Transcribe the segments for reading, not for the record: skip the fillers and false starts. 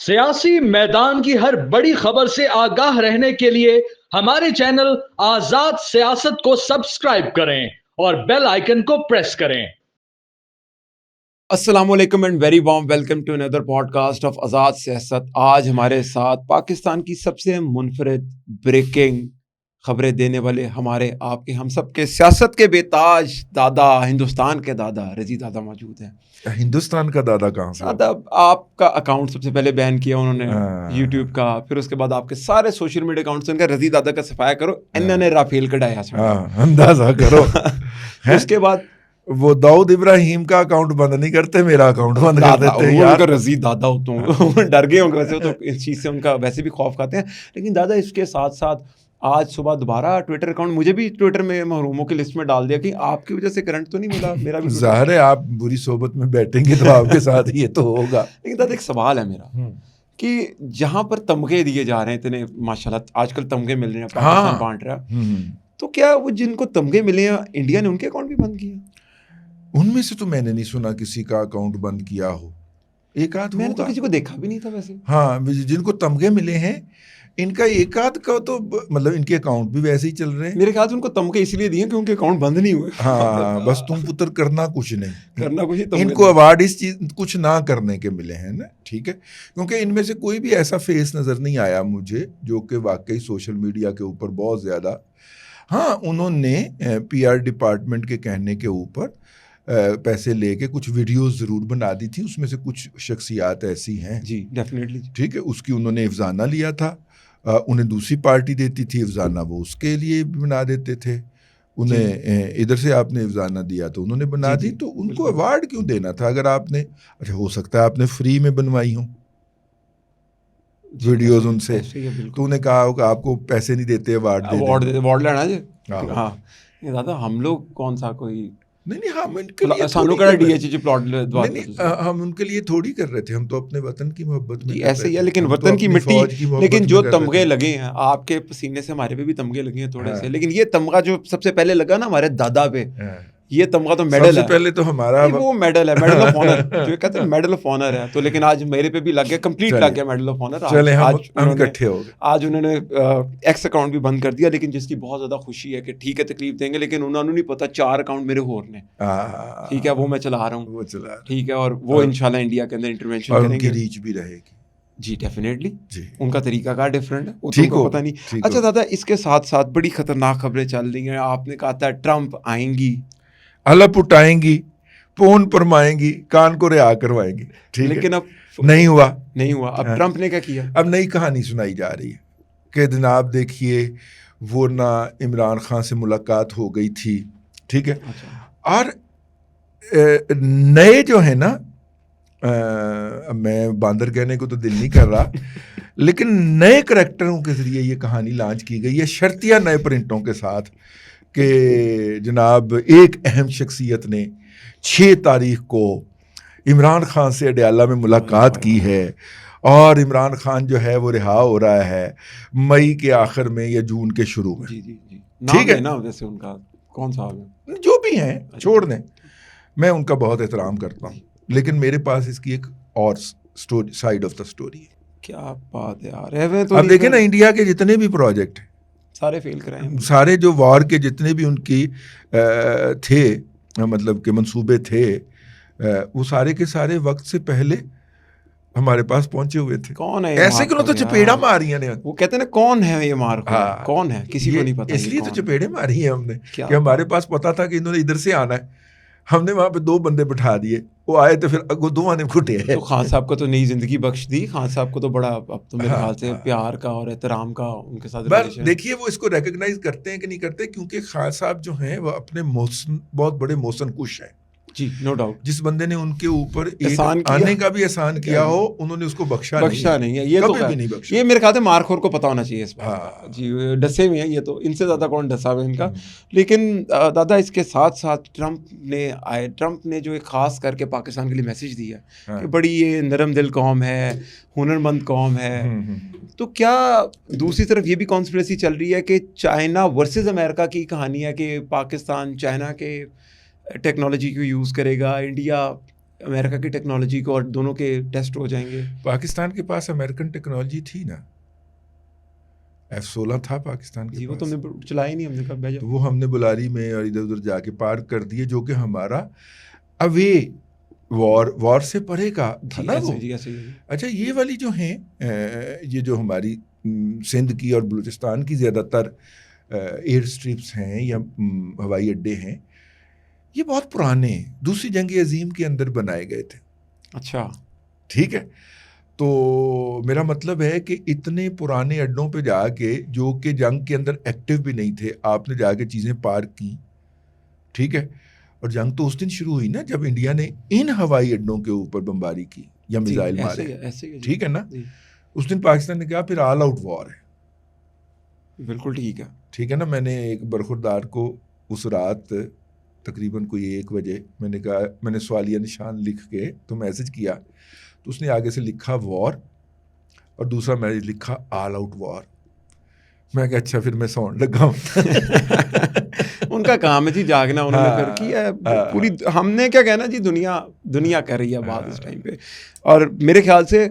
सियासी मैदान की हर बड़ी खबर से आगाह रहने के लिए हमारे चैनल आजाद सियासत को सब्सक्राइब करें और बेल आइकन को प्रेस करें। अस्सलाम वालेकुम and very warm welcome to another podcast of Azaad Siyasat. आज हमारे साथ पाकिस्तान की सबसे मुनफरिद ब्रेकिंग खबरें देने वाले हमारे आपके हम सब के सियासत के बेताज दादा, हिंदुस्तान के दादा रजी दादा मौजूद हैं। हिंदुस्तान का दादा कहाँ से? दादा, आपका अकाउंट सबसे पहले बैन किया उन्होंने यूट्यूब का, फिर उसके बाद आपके सारे सोशल मीडिया अकाउंट से उनका रजी दादा का सफाया करो, इन्होंने राफेल कढ़ाया। अंदाजा करो। उसके बाद वो दाऊद इब्राहिम का अकाउंट बंद नहीं करते, मेरा अकाउंट बंद कर देते हैं यार। रजी दादा हो तो डर गए होंगे वैसे, तो इस चीज़ से उनका वैसे भी खौफ खाते हैं। लेकिन दादा, इसके साथ साथ आज सुबह दोबारा ट्विटर अकाउंट, मुझे भी ट्विटर में महरूमों की लिस्ट में डाल दिया कि आपकी वजह से करंट तो नहीं मिला। मेरा भी जाहिर है, आप बुरी सोबत में बैठेंगे तो आपके साथ ये तो होगा। लेकिन दादा, एक सवाल है मेरा कि जहाँ पर तमगे दिए जा रहे हैं इतने, माशाल्लाह आजकल तमगे मिल रहे हैं, पाकिस्तान बांट रहा है, तो क्या वो जिनको तमगे मिले हैं इंडिया ने उनके अकाउंट भी बंद किए? उनमें से तो मैंने नहीं सुना किसी का अकाउंट बंद किया हो। एक आध मैंने तो किसी को देखा भी नहीं था वैसे। हाँ, जिनको तमगे मिले हैं इनका एक आध का तो मतलब इनके अकाउंट भी वैसे ही चल रहे हैं। मेरे ख्याल से उनको तमगे इसलिए दिए कि उनके अकाउंट बंद नहीं हुए। हाँ, बस तुम पुत्र करना कुछ नहीं, करना कुछ नहीं। इनको अवार्ड इस चीज कुछ ना करने के मिले हैं ना, ठीक है। क्योंकि इनमें से कोई भी ऐसा फेस नजर नहीं आया मुझे जो कि वाकई सोशल मीडिया के ऊपर बहुत ज्यादा, हाँ उन्होंने पीआर डिपार्टमेंट के कहने के ऊपर पैसे लेके कुछ वीडियोस जरूर बना दी थी। उसमें से कुछ शख्सियात ऐसी हैं जी, डेफिनेटली, ठीक है, उसकी उन्होंने अफजाना लिया था, उन्हें दूसरी पार्टी देती थी अफजाना, वो उसके लिए भी बना देते थे। उन्हें इधर से आपने अफजाना दिया तो उन्होंने बना दी, तो उनको अवार्ड क्यों देना था? अगर आपने, अच्छा हो सकता है आपने फ्री में बनवाई हो वीडियोस उनसे, तो उन्हें कहा होगा आपको पैसे नहीं देते, अवार्ड लेना जी। हाँ दादा, हम लोग कौन सा कोई नहीं, हम उनके लिए थोड़ी कर रहे थे, हम तो अपने वतन की मोहब्बत में ऐसे ही है। लेकिन वतन की मिट्टी, लेकिन जो तमगे लगे हैं आपके पसीने से, हमारे पे भी तमगे लगे हैं थोड़े से। लेकिन ये तमगा जो सबसे पहले लगा ना हमारे दादा पे, ये तमगा तो मेडल है। पहले तो हमारा वो मेडल है, मेडल ऑफ ऑनर जो कहते हैं, मेडल ऑफ ऑनर है। तो लेकिन आज मेरे पे भी लग गया, कंप्लीट लग गया मेडल ऑफ ऑनर। चले हम इकट्ठे हो गए। आज उन्होंने एक्स अकाउंट भी बंद कर दिया, लेकिन जिसकी बहुत ज्यादा खुशी है कि ठीक है तकलीफ देंगे, लेकिन उन्होंने नहीं पता 4 अकाउंट मेरे होर ने, ठीक है, वो मैं चला रहा हूँ, ठीक है, और वो इंशाल्लाह इंडिया के अंदर इंटरवेंशन करेंगे, उनकी रीच भी रहेगी। जी डेफिनेटली, उनका तरीका का डिफरेंट है, उनको पता नहीं। अच्छा दादा, इसके साथ साथ बड़ी खतरनाक खबरें चल रही हैं। आपने कहा था ट्रम्प आएंगी, अलप उठाएंगी, पोन परमाएंगी, कान को रिहा करवाएंगी, ठीक है, लेकिन अब नहीं हुआ। अब ट्रम्प ने क्या किया? अब नई कहानी सुनाई जा रही है कि जनाब देखिए, वो ना इमरान खान से मुलाकात हो गई थी, ठीक है। अच्छा। और नए जो है ना, मैं बांदर कहने को तो दिल नहीं कर रहा लेकिन नए करैक्टरों के जरिए ये कहानी लॉन्च की गई है, शर्तिया नए प्रिंटों के साथ, कि जनाब एक अहम शख्सियत ने 6 तारीख को इमरान खान से अडयाला में मुलाकात की है, और इमरान खान जो है वो रिहा हो रहा है मई के आखिर में या जून के शुरू में। ठीक है ना, वैसे उनका कौन सा है, जो भी हैं छोड़ दें, मैं उनका बहुत एहतराम करता हूँ, लेकिन मेरे पास इसकी एक और साइड ऑफ द स्टोरी है। क्या बात है यार। तो अब देखें ना, इंडिया के जितने भी प्रोजेक्ट हैं सारे फेल कराए, सारे जो वॉर के जितने भी उनकी थे, मतलब के मंसूबे थे, वो सारे के सारे वक्त से पहले हमारे पास पहुंचे हुए थे। कौन है ऐसे क्यों तो चपेड़ा मारी है, वो कहते हैं ना, कौन है ये मार, कौन है, किसी को नहीं पता, इसलिए तो चपेड़े मारी है हमने कि हमारे पास पता था कि इन्होंने इधर से आना है, हमने वहां पे 2 बंदे बिठा दिए, वो आए तो फिर वो 2 आने घुटे हैं। तो खान साहब को तो नई जिंदगी बख्श दी, खान साहब को तो बड़ा, अब तो मेरे ख्याल से प्यार का और एहतराम का उनके साथ देखिए वो इसको रिकॉग्नाइज करते हैं कि नहीं करते, क्योंकि खान साहब जो हैं वो अपने बहुत बड़े मौसन कुश हैं जी, नो डाउट। जिस बंदे ने उनके ऊपर आने का भी एहसान किया हो, उन्होंने उसको बख्शा नहीं है। ये कभी तो भी नहीं बख्शा। ये मेरे ख्याल से मारखोर को पता होना चाहिए इस बात जी, डसे हुए हैं ये तो, इनसे ज़्यादा कौन डसा हुआ है इनका। लेकिन दादा, इसके साथ साथ ट्रम्प ने जो एक ख़ास करके पाकिस्तान के लिए मैसेज दिया कि बड़ी ये नरम दिल कौम है, हुनरमंद कौम है, तो क्या दूसरी तरफ ये भी कॉन्स्पिरेसी चल रही है कि चाइना वर्सेस अमेरिका की कहानी है कि पाकिस्तान चाइना के टेक्नोलॉजी को यूज़ करेगा, इंडिया अमेरिका की टेक्नोलॉजी को और दोनों के टेस्ट हो जाएंगे। पाकिस्तान के पास अमेरिकन टेक्नोलॉजी थी ना, F-16 था पाकिस्तान के जी, वो पास। तो हमने चलाया ही नहीं, हमने कहा भेजा। तो वो हमने बुलारी में और इधर उधर जाके पार्क कर दिए, जो कि हमारा अवे वॉर से परे का था ना वो। ऐसे ही। अच्छा, ये वाली जो हैं ये जो हमारी सिंध की और बलूचिस्तान की ज़्यादातर एयर स्ट्रिप्स हैं या हवाई अड्डे हैं, ये बहुत पुराने दूसरी जंग अजीम के अंदर बनाए गए थे। अच्छा, ठीक है, तो मेरा मतलब है कि इतने पुराने अड्डों पे जाके, जो कि जंग के अंदर एक्टिव भी नहीं थे, आपने जाके चीज़ें पार्क की, ठीक है। और जंग तो उस दिन शुरू हुई ना जब इंडिया ने इन हवाई अड्डों के ऊपर बमबारी की या मिसाइल मारे, ठीक है ना। उस दिन पाकिस्तान ने कहा फिर ऑल आउट वॉर है। बिल्कुल ठीक है, ठीक है ना। मैंने एक बरखुरदार को उस रात तकरीबन कोई 1 बजे मैंने कहा, मैंने सवालिया निशान लिख के तो मैसेज किया, तो उसने आगे से लिखा वॉर और दूसरा मैसेज लिखा ऑल आउट वॉर। मैं कहा अच्छा, फिर मैं सौन लगा हूँ। उनका काम है जी जागना, उन्होंने फिर किया है पूरी। हमने क्या कहना जी, दुनिया कर रही है बात इस टाइम पे। और मेरे ख्याल से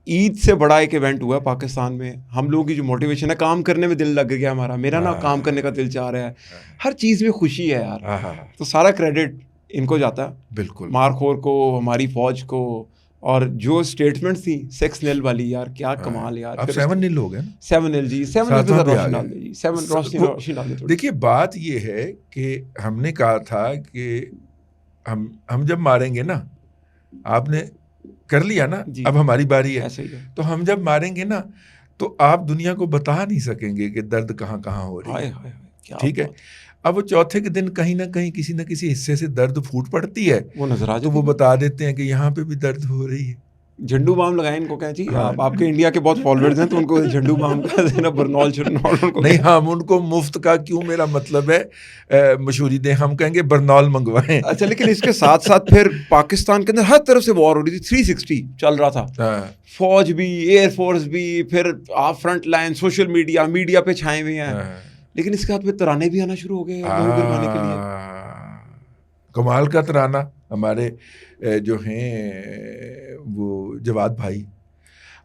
ईद से बड़ा एक इवेंट हुआ पाकिस्तान में। हम लोगों की जो मोटिवेशन है, काम करने में दिल लग गया हमारा, मेरा ना काम करने का दिल चाह रहा है, हर चीज़ में खुशी है यार। तो सारा क्रेडिट इनको जाता है, बिल्कुल, मारखोर को, हमारी फौज को। और जो स्टेटमेंट्स थी 6-0 वाली, यार क्या कमाल यार। अब 7-0 हो गए ना, 7-0 जी, 7 पे रोशनी डाल दे जी, 7 रोशनी डाल दे। देखिए बात ये है कि हमने कहा था कि हम जब मारेंगे ना, आपने कर लिया ना, अब हमारी बारी है, तो हम जब मारेंगे ना तो आप दुनिया को बता नहीं सकेंगे कि दर्द कहाँ कहाँ हो रही है, ठीक है। अब वो चौथे के दिन कहीं ना कहीं किसी न किसी हिस्से से दर्द फूट पड़ती है, वो नजर आ जाती, तो वो बता देते हैं कि यहाँ पे भी दर्द हो रही है। झंडू बाम लगाए इनको, क्या जी। आपके इंडिया के बहुत फॉलोअर्स हैं, तो उनको झंडू बाम का देना, बरनौल उनको नहीं, हम उनको मुफ्त का क्यों, मेरा मतलब है मशहूरी दें, हम कहेंगे बरनौल मंगवाएं। अच्छा, लेकिन इसके साथ साथ फिर पाकिस्तान के अंदर हर तरफ से वॉर हो रही थी, 360 चल रहा था, फौज भी, एयरफोर्स भी, फिर आप फ्रंट लाइन, सोशल मीडिया पे छाए हुए हैं। लेकिन इसके साथ में तराने भी आना शुरू हो गए के लिए। कमाल का तराना हमारे जो हैं वो जवाद भाई,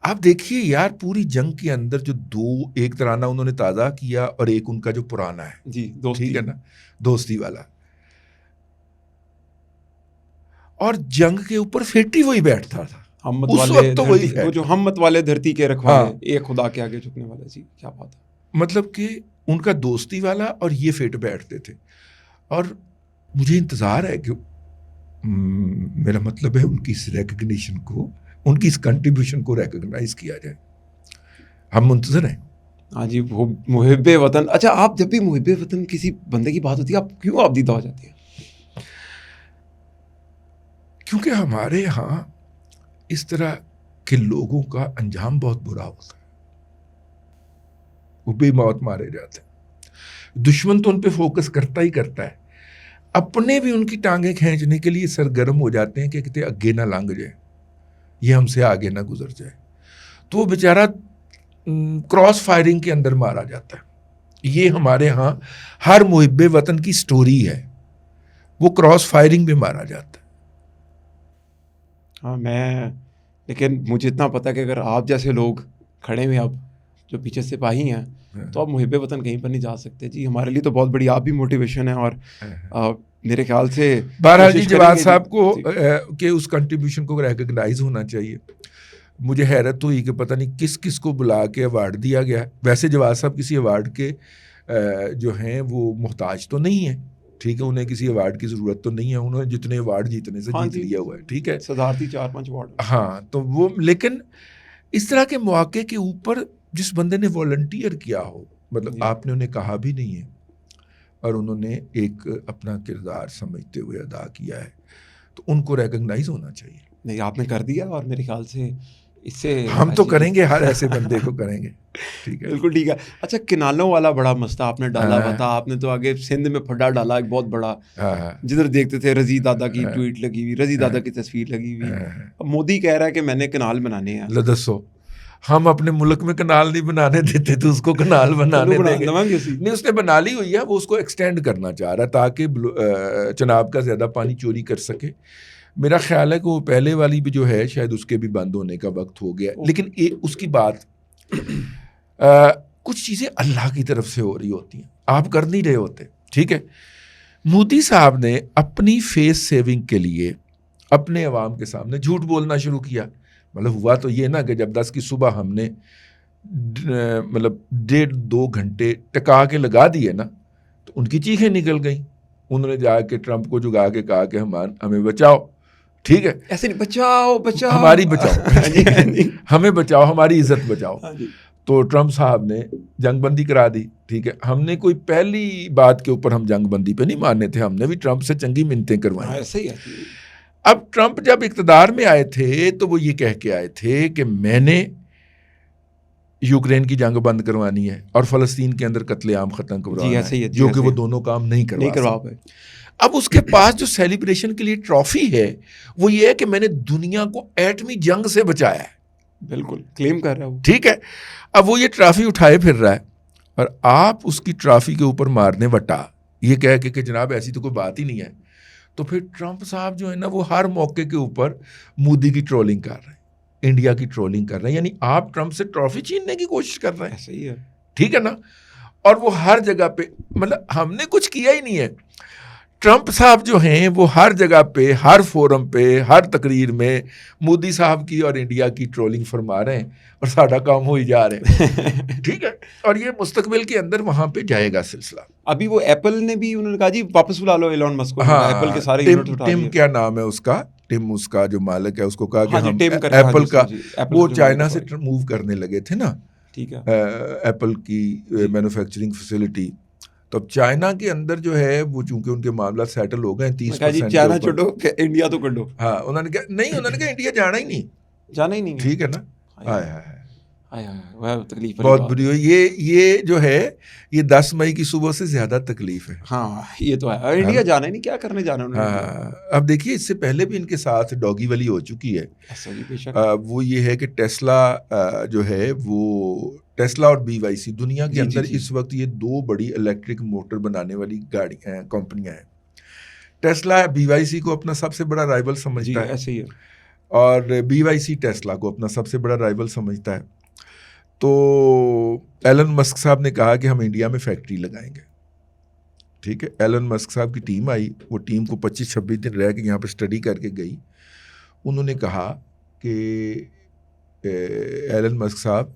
आप देखिए यार, पूरी जंग के अंदर जो एक तराना उन्होंने ताज़ा किया और एक उनका जो पुराना है जी, दोस्ती, ठीक है ना, दोस्ती वाला। और जंग के ऊपर फेटी वही बैठता था, हमत उस वाले वक्त तो वही वो जो हमत वाले धरती के रखवाले, एक खुदा के आगे झुकने वाले। जी, क्या बात है। मतलब कि उनका दोस्ती वाला और ये फेट बैठते थे। और मुझे इंतज़ार है कि मेरा मतलब है उनकी इस रिकग्निशन को, उनकी इस कंट्रीब्यूशन को रिकग्नाइज किया जाए। हम मुंतज़र हैं। हाँ जी, मुहिब्बे वतन। अच्छा, आप जब भी मुहिब्बे वतन किसी बंदे की बात होती है, आप क्यों आबदीदा हो जाती है? क्योंकि हमारे यहाँ इस तरह के लोगों का अंजाम बहुत बुरा होता है, वो बेमौत मारे जाते हैं। दुश्मन तो उन पे फोकस करता ही करता है, अपने भी उनकी टांगें खींचने के लिए सरगर्म हो जाते हैं कि कितने आगे ना लंघ जाए, ये हमसे आगे ना गुजर जाए। तो वो बेचारा क्रॉस फायरिंग के अंदर मारा जाता है। ये हमारे यहाँ हर मुहिब्बे वतन की स्टोरी है, वो क्रॉस फायरिंग में मारा जाता है। हाँ, लेकिन मुझे इतना पता है कि अगर आप जैसे लोग खड़े हुए, अब जो पीछे सिपाही हैं, तो आप मुहिब्बे वतन कहीं पर नहीं जा सकते जी। हमारे लिए तो बहुत बड़ी आप भी मोटिवेशन है। और मेरे ख्याल से बहरहाल जी, जवाद साहब को के उस कंट्रीब्यूशन को रिकग्नाइज होना चाहिए। मुझे हैरत हुई कि पता नहीं किस किस को बुला के अवार्ड दिया गया। वैसे जवाद साहब किसी अवार्ड के जो हैं वो मोहताज तो नहीं है, ठीक है, उन्हें किसी अवार्ड की ज़रूरत तो नहीं है, उन्होंने जितने अवार्ड जीतने से जीत लिया हुआ है, ठीक है, सदारती 4-5 अवार्ड। हाँ, तो वो, लेकिन इस तरह के मौके के ऊपर जिस बंदे ने वॉलंटियर किया हो, मतलब आपने उन्हें कहा भी नहीं है और उन्होंने एक अपना किरदार समझते हुए अदा किया है, तो उनको रिकग्नाइज होना चाहिए। नहीं, आपने कर दिया, और मेरे ख्याल से इससे हम तो करेंगे, हर ऐसे बंदे को करेंगे, ठीक है। बिल्कुल ठीक है। अच्छा, किनालों वाला बड़ा मसला आपने डाला हुआ था, आपने तो आगे सिंध में फड्डा डाला एक बहुत बड़ा, जिधर देखते थे रजी दादा की ट्वीट लगी हुई, रजी दादा की तस्वीर लगी हुई। अब मोदी कह रहा है कि मैंने किनाल बनाने हैं। दसो, हम अपने मुल्क में कनाल नहीं बनाने देते तो उसको कनाल बनाने देंगे। नहीं, उसने बना ली हुई है, वो उसको एक्सटेंड करना चाह रहा है ताकि चनाब का ज़्यादा पानी चोरी कर सके। मेरा ख्याल है कि वो पहले वाली भी जो है शायद उसके भी बंद होने का वक्त हो गया। लेकिन उसकी बात कुछ चीज़ें अल्लाह की तरफ से हो रही होती हैं, आप कर नहीं रहे होते। ठीक है, मोदी साहब ने अपनी फेस सेविंग के लिए अपने अवाम के सामने झूठ बोलना शुरू किया। मतलब हुआ तो ये ना कि जब 10 की सुबह हमने मतलब 1.5-2 घंटे टका के लगा दिए ना, तो उनकी चीखें निकल गई। उन्होंने जाके ट्रंप को जुगा के कहा कि हमें बचाओ। ठीक है, ऐसे नहीं, बचाओ बचाओ, हमारी बचाओ हमें बचाओ, हमारी इज्जत बचाओ। तो ट्रंप साहब ने जंगबंदी करा दी। ठीक है, हमने कोई पहली बात के ऊपर हम जंगबंदी पे नहीं मानने थे, हमने भी ट्रंप से चंगी मिन्नतें करवाई। ऐसे ही है। अब ट्रंप जब इक़्तिदार में आए थे तो वो ये कह के आए थे कि मैंने यूक्रेन की जंग बंद करवानी है और फ़लस्तीन के अंदर कत्लेआम ख़त्म करवाना है, जो कि वो दोनों काम नहीं करवा पाए। अब उसके पास जो सेलिब्रेशन के लिए ट्रॉफी है वो ये है कि मैंने दुनिया को एटमी जंग से बचाया है। बिल्कुल क्लेम कर रहा है वो। ठीक है, अब वो ये ट्रॉफी उठाए फिर रहा है और आप उसकी ट्रॉफी के ऊपर मारने वटा ये कह के कि जनाब ऐसी तो कोई बात ही नहीं है। तो फिर ट्रंप साहब जो है ना वो हर मौके के ऊपर मोदी की ट्रोलिंग कर रहे हैं, इंडिया की ट्रोलिंग कर रहे हैं, यानी आप ट्रंप से ट्रॉफी छीनने की कोशिश कर रहे हैं। सही है, ठीक है ना। और वो हर जगह पे, मतलब हमने कुछ किया ही नहीं है। ट्रंप साहब जो हैं वो हर जगह पे, हर फोरम पे, हर तकरीर में मोदी साहब की और इंडिया की ट्रोलिंग फरमा रहे हैं और सारा काम हो ही जा रहे हैं। ठीक है, और ये मुस्तकबिल के अंदर वहां पे जाएगा सिलसिला। अभी वो एप्पल ने भी उन्होंने कहा जी वापस बुला लो एलन मस्क को। हाँ, एप्पल के सारे यूनिट उठा टिम लिए। क्या नाम है उसका, टिम उसका जो मालिक है उसको कहा कि हम एप्पल का वो जो चाइना से मूव करने लगे थे ना। ठीक है, एप्पल की मैन्युफैक्चरिंग फैसिलिटी। तो अब चाइना के अंदर जो है वो चूंकि उनके मामला सेटल हो गए 30% चाइना छोड़ो, इंडिया तो कर दो। हाँ, उन्होंने कहा इंडिया जाना ही नहीं। ठीक है ना। तकलीफ बहुत बुरी हुई ये जो है ये 10 मई की सुबह से ज्यादा तकलीफ है। हाँ, ये तो है। इंडिया जाना ही नहीं, क्या करने जाना उन्होंने। हाँ, अब देखिए इससे पहले भी इनके साथ डॉगी वाली हो चुकी है। वो ये है कि टेस्ला जो है वो टेस्ला और BYD दुनिया के अंदर इस वक्त ये 2 बड़ी इलेक्ट्रिक मोटर बनाने वाली कंपनियां हैं। टेस्ला BYD को अपना सबसे बड़ा राइवल समझता है, ऐसे ही है। और BYD टेस्ला को अपना सबसे बड़ा राइवल समझता है। तो एलन मस्क साहब ने कहा कि हम इंडिया में फैक्ट्री लगाएंगे। ठीक है, एलन मस्क साहब की टीम आई, वो टीम को 25-26 दिन रह के यहाँ पर स्टडी करके गई। उन्होंने कहा कि एलन मस्क साहब,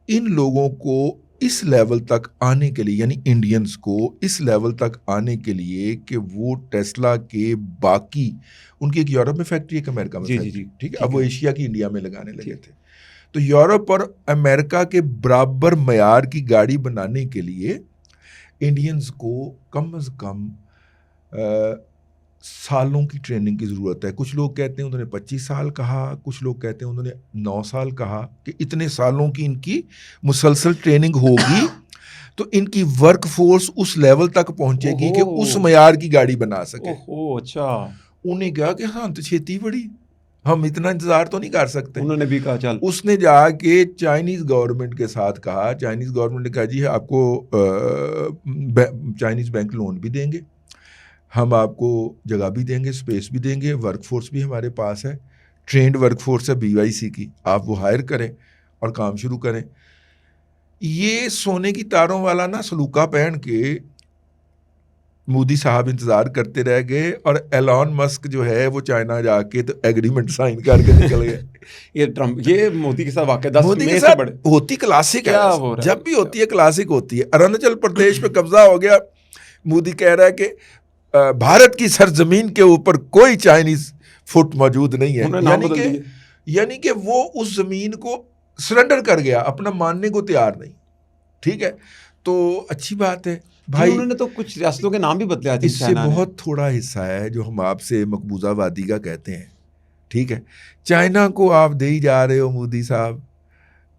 इन लोगों को इस लेवल तक आने के लिए, यानी इंडियंस को इस लेवल तक आने के लिए कि वो टेस्ला के बाकी, उनकी एक यूरोप में फैक्ट्री, एक अमेरिका में फैक्ट्री। ठीक है, अब वो एशिया की इंडिया में लगाने लगे थे। तो यूरोप और अमेरिका के बराबर मयार की गाड़ी बनाने के लिए इंडियंस को कम से कम सालों की ट्रेनिंग की ज़रूरत है। कुछ लोग कहते हैं उन्होंने 25 साल कहा, कुछ लोग कहते हैं उन्होंने 9 साल कहा कि इतने सालों की इनकी मुसलसल ट्रेनिंग होगी तो इनकी वर्क फोर्स उस लेवल तक पहुंचेगी कि उस मयार की गाड़ी बना सके। अच्छा, उन्हें कहा कि हाँ तो छेती बड़ी, हम इतना इंतजार तो नहीं कर सकते। उन्होंने भी कहा चल। उसने जाके चाइनीज़ गवर्नमेंट के साथ कहा, चाइनीज़ गवर्नमेंट ने कहा जी आपको चाइनीज़ बैंक लोन भी देंगे, हम आपको जगह भी देंगे, स्पेस भी देंगे, वर्कफोर्स भी हमारे पास है, ट्रेंड वर्कफोर्स है BYD की, आप वो हायर करें और काम शुरू करें। ये सोने की तारों वाला ना सलूका पहन के मोदी साहब इंतज़ार करते रह गए और एलन मस्क जो है वो चाइना जाके तो एग्रीमेंट साइन करके निकल गए। ये ट्रंप, ये मोदी के साथ वाकई 10 मोदी में के से साथ बड़े होती क्लासिक है, हो रहा जब भी होती है क्लासिक होती है। अरुणाचल प्रदेश पे कब्जा हो गया, मोदी कह रहा है कि भारत की सरजमीन के ऊपर कोई चाइनीज फुट मौजूद नहीं है, यानी कि वो उस जमीन को सरेंडर कर गया, अपना मानने को तैयार नहीं। ठीक है, तो अच्छी बात है भाई। उन्होंने तो कुछ रियासतों के नाम भी बदले। इससे बहुत थोड़ा हिस्सा है जो हम आपसे मकबूजा वादी का कहते हैं। ठीक है, चाइना को आप दे ही जा रहे हो मोदी साहब,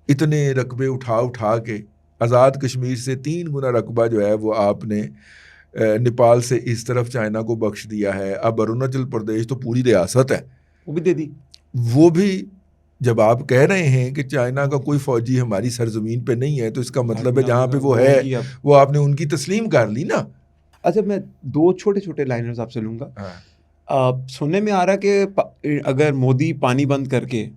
इतने रकबे उठा उठा के। आज़ाद कश्मीर से 3 गुना रकबा जो है वो आपने नेपाल से इस तरफ चाइना को बख्श दिया है। अब अरुणाचल प्रदेश तो पूरी रियासत है, वो भी दे दी। वो भी जब आप कह रहे हैं कि चाइना का कोई फौजी हमारी सरजमीन पे नहीं है, तो इसका मतलब है जहाँ पे वो है वो आपने उनकी तस्लीम कर ली ना। अच्छा, मैं 2 छोटे छोटे लाइनर्स आपसे लूँगा। सुनने में आ रहा है कि अगर मोदी पानी बंद करके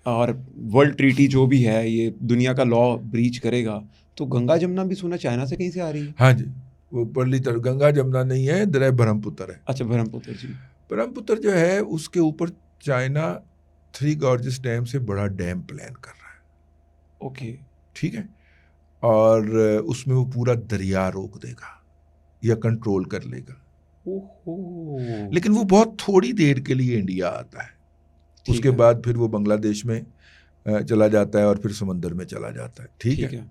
और वर्ल्ड ट्रीटी जो भी है ये दुनिया का लॉ ब्रीच करेगा, तो गंगा जमुना भी सुना चाइना से कहीं से आ रही है? हाँ जी, वो परली तरफ गंगा जमुना नहीं है, दरिया ब्रह्मपुत्र है। अच्छा, ब्रह्मपुत्र जी। ब्रह्मपुत्र जो है उसके ऊपर चाइना 3 गॉर्जेस डैम से बड़ा डैम प्लान कर रहा है। ओके, ठीक है, और उसमें वो पूरा दरिया रोक देगा या कंट्रोल कर लेगा। ओहो। लेकिन वो बहुत थोड़ी देर के लिए इंडिया आता है, उसके बाद फिर वो बांग्लादेश में चला जाता है और फिर समंदर में चला जाता है। ठीक है,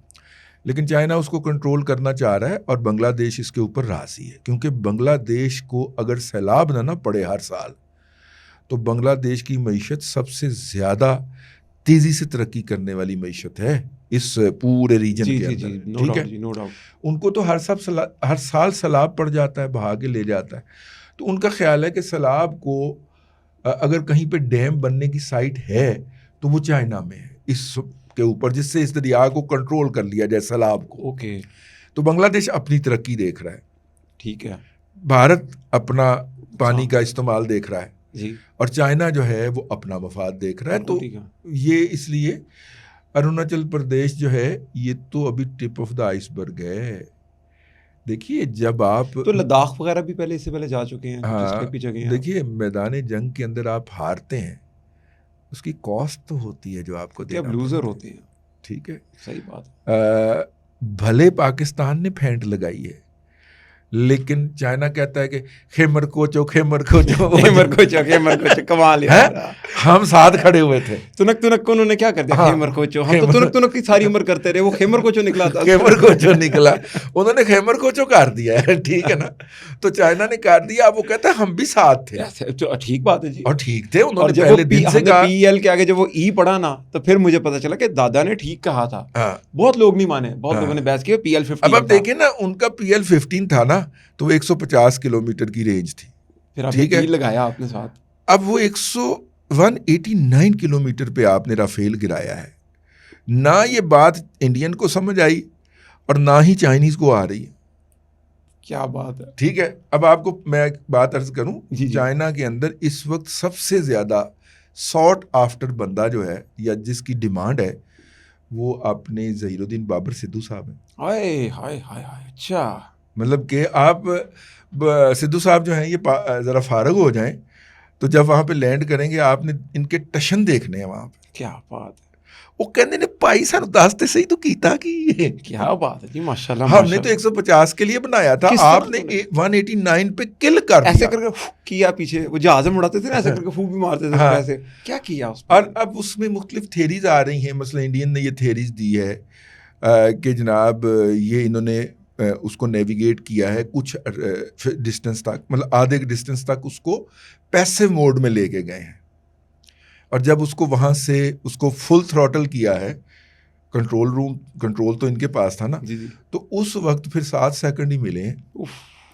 लेकिन चाइना उसको कंट्रोल करना चाह रहा है और बांग्लादेश इसके ऊपर राजी है, क्योंकि बांग्लादेश को अगर सैलाब ना पड़े हर साल, तो बांग्लादेश की मईशत सबसे ज़्यादा तेज़ी से तरक्की करने वाली मईशत है इस पूरे रीजन के अंदर। ठीक है, उनको तो हर साल सैलाब पड़ जाता है, बहा के ले जाता है। तो उनका ख्याल है कि सैलाब को अगर कहीं पे डैम बनने की साइट है तो वो चाइना में है इस के ऊपर, जिससे इस दरिया को कंट्रोल कर लिया जाए सैलाब को। ओके, तो बांग्लादेश अपनी तरक्की देख रहा है, ठीक है, भारत अपना पानी का इस्तेमाल देख रहा है जी, और चाइना जो है वो अपना मफाद देख रहा है। तो ये इसलिए अरुणाचल प्रदेश जो है ये तो अभी टिप ऑफ द आइसबर्ग है। देखिए, जब आप तो लद्दाख वगैरह भी पहले इससे पहले जा चुके हैं। हाँ, देखिए मैदान जंग के अंदर आप हारते हैं, उसकी कॉस्ट तो होती है जो आपको देना, लूजर होते हैं। ठीक है, सही बात। भले पाकिस्तान ने फेंट लगाई है, लेकिन चाइना कहता है कि खेमर कोचो कमाल है। हम साथ खड़े हुए थे, तुनक को उन्होंने क्या कर दिया? हाँ, खेमर कोचो। हम तो तुनक की सारी उम्र करते रहे, वो खेमर कोचो निकला था। खेमर कोचो निकला, उन्होंने खेमर कोचो कर दिया है। ठीक है ना, तो चाइना ने कर दिया, अब वो कहता है हम भी साथ थे। ठीक बात है जी, और ठीक थे। उन्होंने पहले दिन से कहा, पीएल के आगे जब वो ई पढ़ा ना, तो फिर मुझे पता चला कि दादा ने ठीक कहा था। बहुत लोग नहीं माने, बहुत लोगों ने बहस की PL 15। अब आप देखिए ना, उनका PL 15 था ना, तो 150 किलोमीटर की रेंज थी। फिर ठीक है, लगाया आपने साथ। अब वो 189 किलोमीटर पे आपने राफेल गिराया है ना। ये बात इंडियन को समझ आई और ना ही चाइनीज को आ रही है। क्या बात है। ठीक है, अब आपको मैं एक बात अर्ज करूं, चाइना के अंदर इस वक्त सबसे ज्यादा सॉट आफ्टर बंदा जो है या जिसकी डिमांड है वो अपने ज़हीरुद्दीन बाबर सिद्धू साहब हैं। हाय हाय हाय, अच्छा, मतलब कि आप सिद्धू साहब जो हैं ये ज़रा फारग हो जाएं, तो जब वहाँ पे लैंड करेंगे आपने इनके टशन देखने हैं वहाँ पे। क्या बात है। वो कहते ने भाई सानू दसते सही तो कीता की। क्या बात है जी, माशाल्लाह। हमने तो 150 के लिए बनाया था, आपने 189 पे किल कर दिया। ऐसे करके किया पीछे, वो जहाज में उड़ाते थे ना, ऐसे करके फूक भी मारते थे। हाँ। ऐसे क्या किया उसमें? और अब उसमें मुख्तलिफ थेरीज आ रही हैं। मसलन इंडियन ने ये थेरीज दी है कि जनाब ये इन्होंने उसको नेविगेट किया है कुछ डिस्टेंस तक, मतलब आधे डिस्टेंस तक उसको पैसिव मोड में लेके गए हैं, और जब उसको वहाँ से उसको फुल थ्रॉटल किया है, कंट्रोल तो इनके पास था ना जी जी, तो उस वक्त फिर 7 सेकंड ही मिले हैं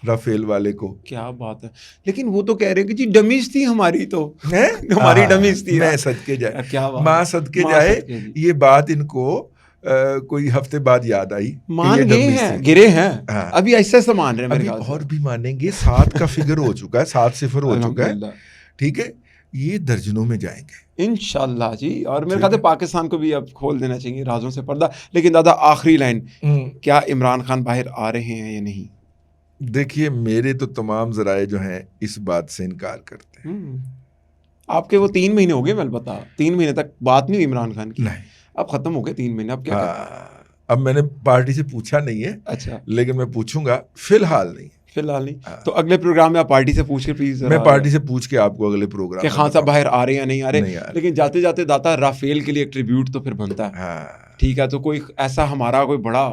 राफेल वाले को। क्या बात है। लेकिन वो तो कह रहे हैं कि जी डमीज थी हमारी, तो है हमारी डमीज थी। मैं सदके जाए, क्या माँ सदके जाए, ये बात इनको कोई हफ्ते बाद याद आई। मान गए हैं, गिरे हैं। हाँ। अभी ऐसे ऐसे मान रहे हैं मेरे ख्याल से। और भी मानेंगे। 7 का फिगर हो चुका है, 7 सिफर हो चुका है। ठीक है, ये दर्जनों में जाएंगे इंशाल्लाह जी। और मेरे ख्याल से पाकिस्तान को भी अब खोल देना चाहिए राजों से पर्दा। लेकिन दादा आखिरी लाइन, क्या इमरान खान बाहर आ रहे हैं या नहीं? देखिए, मेरे तो तमाम जराए जो हैं इस बात से इनकार करते हैं। आपके वो 3 महीने हो गए, मैं बता 3 महीने तक बात नहीं हुई इमरान खान की। नहीं, अब खत्म हो गए 3 महीने, अब क्या? अब मैंने पार्टी से पूछा नहीं है। अच्छा, लेकिन मैं पूछूंगा, फिलहाल नहीं। तो अगले प्रोग्राम में आप पार्टी से पूछ के प्लीज, मैं पार्टी से पूछ के आपको अगले प्रोग्राम कि खान साहब बाहर आ रहे हैं या नहीं आ रहे। लेकिन जाते जाते दाता राफेल के लिए एक ट्रिब्यूट तो फिर बनता है। ठीक है, तो कोई ऐसा हमारा कोई बड़ा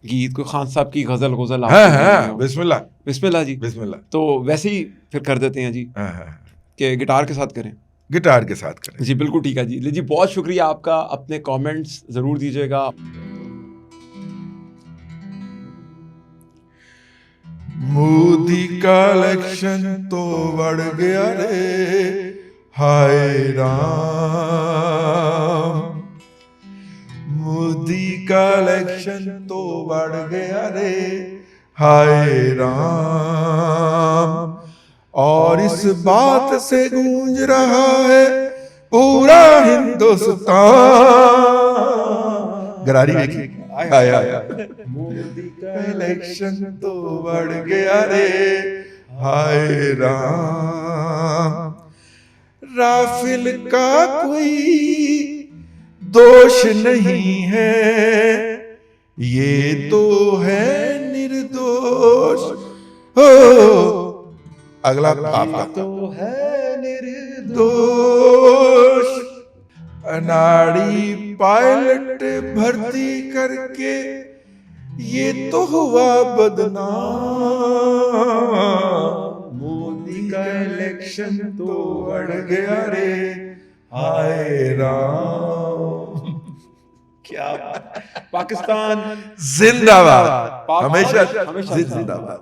गीत, कोई खान साहब की गजल बिस्मिल्लाह बिस्मिल्लाह जी, बिस्मिल्लाह। तो वैसे ही फिर कर देते हैं जी, कि गिटार के साथ करें। गिटार के साथ करें जी, बिल्कुल ठीक है जी। जी बहुत शुक्रिया आपका, अपने कमेंट्स ज़रूर दीजिएगा। मोदी का इलेक्शन तो बढ़ गया रे, हाय राम, मोदी का इलेक्शन तो बढ़ गया रे, हाय राम। और इस बात से गूंज रहा है पूरा हिंदुस्तान। गरारी देखी, आया मोदी का इलेक्शन तो बढ़ गया रे, हाय राम। राफेल का कोई दोष नहीं है, ये तो है निर्दोष। हो अगला आपका तो है निर्दोष। अनाड़ी पायलट भर्ती करके ये तो हुआ बदनाम। मोदी का इलेक्शन तो बढ़ गया रे, हाय राम। क्या पाकिस्तान जिंदाबाद, हमेशा जिंदाबाद।